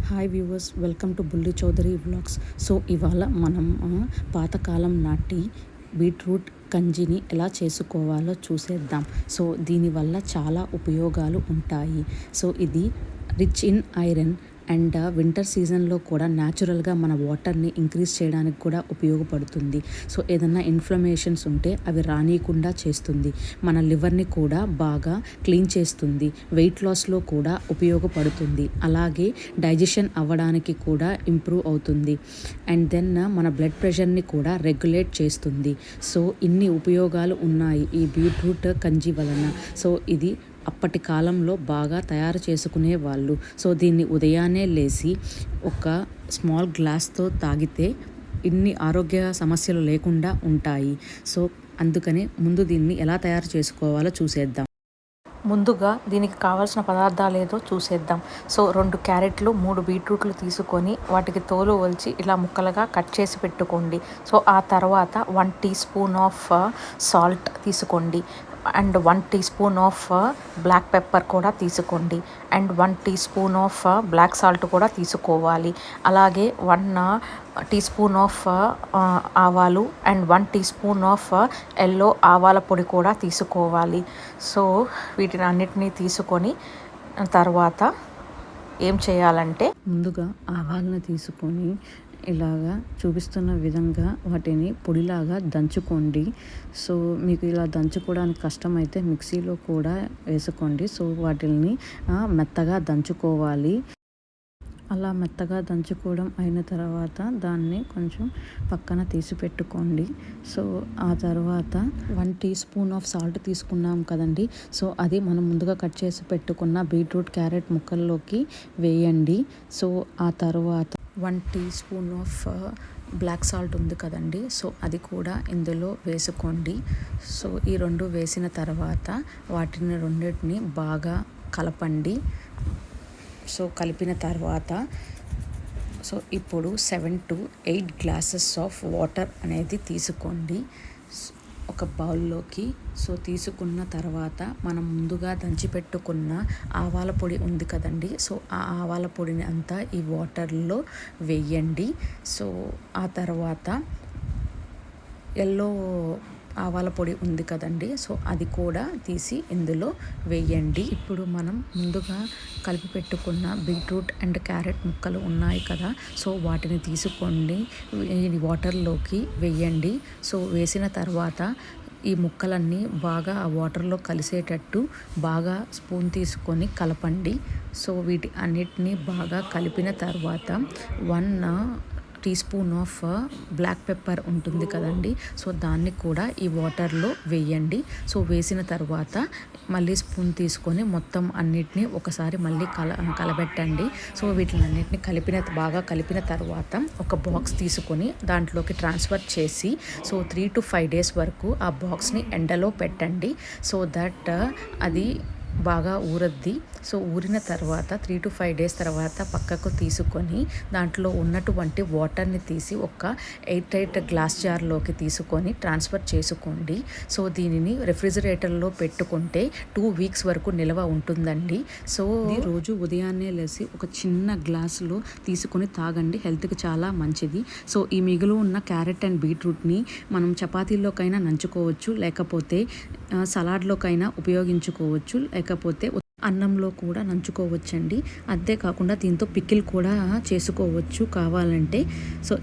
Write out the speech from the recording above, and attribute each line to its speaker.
Speaker 1: Hi viewers, welcome to బుల్లి Chowdary vlogs. So ఇవాళ మనం పాతకాలం నాటి బీట్రూట్ కంజిని ఎలా చేసుకోవాలో చూసేద్దాం. సో దీనివల్ల చాలా ఉపయోగాలు ఉంటాయి. సో ఇది rich in iron and winter సీజన్లో కూడా న్యాచురల్గా మన వాటర్ని ఇంక్రీజ్ చేయడానికి కూడా ఉపయోగపడుతుంది. సో ఏదన్నా ఇన్ఫ్లమేషన్స్ ఉంటే అవి రానియకుండా చేస్తుంది. మన లివర్ని కూడా బాగా క్లీన్ చేస్తుంది. వెయిట్ లాస్లో కూడా ఉపయోగపడుతుంది. అలాగే డైజెషన్ అవ్వడానికి కూడా ఇంప్రూవ్ అవుతుంది. అండ్ దెన్ మన బ్లడ్ ప్రెషర్ని కూడా రెగ్యులేట్ చేస్తుంది. సో ఇన్ని ఉపయోగాలు ఉన్నాయి ఈ బీట్రూట్ కంజి వలన. సో ఇది అప్పటి కాలంలో బాగా తయారు చేసుకునే వాళ్ళు. సో దీన్ని ఉదయాన్నే లేచి ఒక స్మాల్ గ్లాస్తో తాగితే ఇన్ని ఆరోగ్య సమస్యలు లేకుండా ఉంటాయి. సో అందుకని ముందు దీన్ని ఎలా తయారు చేసుకోవాలో చూసేద్దాం.
Speaker 2: ముందుగా దీనికి కావాల్సిన పదార్థాలు ఏదో చూసేద్దాం. సో 2 క్యారెట్లు, 3 బీట్రూట్లు తీసుకొని వాటికి తోలు ఒలిచి ఇలా ముక్కలుగా కట్ చేసి పెట్టుకోండి. సో ఆ తర్వాత 1 టీ స్పూన్ ఆఫ్ సాల్ట్ తీసుకోండి. And 1 teaspoon of black pepper కూడా తీసుకోండి. And 1 teaspoon of black salt కూడా తీసుకోవాలి. అలాగే 1 టీ స్పూన్ ఆఫ్ ఆవాలు and 1 teaspoon of yellow ఆవాల పొడి కూడా తీసుకోవాలి. సో వీటిని అన్నిటినీ తీసుకొని తర్వాత ఏం చేయాలంటే
Speaker 1: ముందుగా ఆవాలను తీసుకొని ఇలాగా చూపిస్తున్న విధంగా వాటిని పొడిలాగా దంచుకోండి. సో మీకు ఇలా దంచుకోవడానికి కష్టమైతే మిక్సీలో కూడా వేసుకోండి. సో వాటిని మెత్తగా దంచుకోవాలి. అలా మెత్తగా దంచుకోవడం అయిన తర్వాత దాన్ని కొంచెం పక్కన తీసి పెట్టుకోండి. సో ఆ తర్వాత 1 టీ స్పూన్ ఆఫ్ సాల్ట్ తీసుకున్నాం కదండి. సో అది మనం ముందుగా కట్ చేసి పెట్టుకున్న బీట్రూట్ క్యారెట్ ముక్కల్లోకి వేయండి. సో ఆ తర్వాత 1 teaspoon of black salt ఉంది కదండి. సో అది కూడా ఇందులో వేసుకోండి. సో ఈ 2 వేసిన తర్వాత వాటిని రెండింటిని బాగా కలపండి. సో కలిపిన తర్వాత సో ఇప్పుడు 7 to 8 గ్లాసెస్ ఆఫ్ వాటర్ అనేది తీసుకోండి ఒక బౌల్లోకి. సో తీసుకున్న తర్వాత మనం ముందుగా దంచిపెట్టుకున్న ఆవాల పొడి ఉంది కదండి. సో ఆ ఆవాల పొడిని అంతా ఈ వాటర్లో వేయండి. సో ఆ తర్వాత ఎల్లో ఆవాల పొడి ఉంది కదండి. సో అది కూడా తీసి ఇందులో వేయండి. ఇప్పుడు మనం ముందుగా కలిపి పెట్టుకున్న బీట్రూట్ అండ్ క్యారెట్ ముక్కలు ఉన్నాయి కదా. సో వాటిని తీసుకోండి, ఈ వాటర్లోకి వేయండి. సో వేసిన తర్వాత ఈ ముక్కలన్నీ బాగా ఆ వాటర్లో కలిసేటట్టు బాగా స్పూన్ తీసుకొని కలపండి. సో వీటి అన్నిటినీ బాగా కలిపిన తర్వాత 1 teaspoon of black pepper ఉంటుంది కదండి. సో దాన్ని కూడా ఈ వాటర్లో వేయండి. సో వేసిన తర్వాత మళ్ళీ స్పూన్ తీసుకొని మొత్తం అన్నిటినీ ఒకసారి మళ్ళీ కలబెట్టండి. సో వీటిని అన్నిటిని బాగా కలిపిన తర్వాత ఒక బాక్స్ తీసుకొని దాంట్లోకి ట్రాన్స్ఫర్ చేసి సో 3 to 5 days వరకు ఆ బాక్స్ని ఎండలో పెట్టండి. సో దట్ అది బాగా ఊరద్ది. సో ఊరిన తర్వాత 3 to 5 days తర్వాత పక్కకు తీసుకొని దాంట్లో ఉన్నటువంటి వాటర్ని తీసి ఒక 8 గ్లాస్ జార్లోకి తీసుకొని ట్రాన్స్ఫర్ చేసుకోండి. సో దీనిని రెఫ్రిజిరేటర్లో పెట్టుకుంటే 2 weeks వరకు నిల్వ ఉంటుందండి. సో రోజు ఉదయాన్నే లేసి ఒక చిన్న గ్లాసులో తీసుకొని తాగండి, హెల్త్కి చాలా మంచిది. సో ఈ మిగులు ఉన్న క్యారెట్ అండ్ బీట్రూట్ని మనం చపాతీల్లోకైనా నంచుకోవచ్చు, లేకపోతే సలాడ్లోకైనా ఉపయోగించుకోవచ్చు, లేకపోతే అన్నంలో కూడా నంచుకోవచ్చండి. అంతేకాకుండా దీంతో పికిల్ కూడా చేసుకోవచ్చు కావాలంటే. సో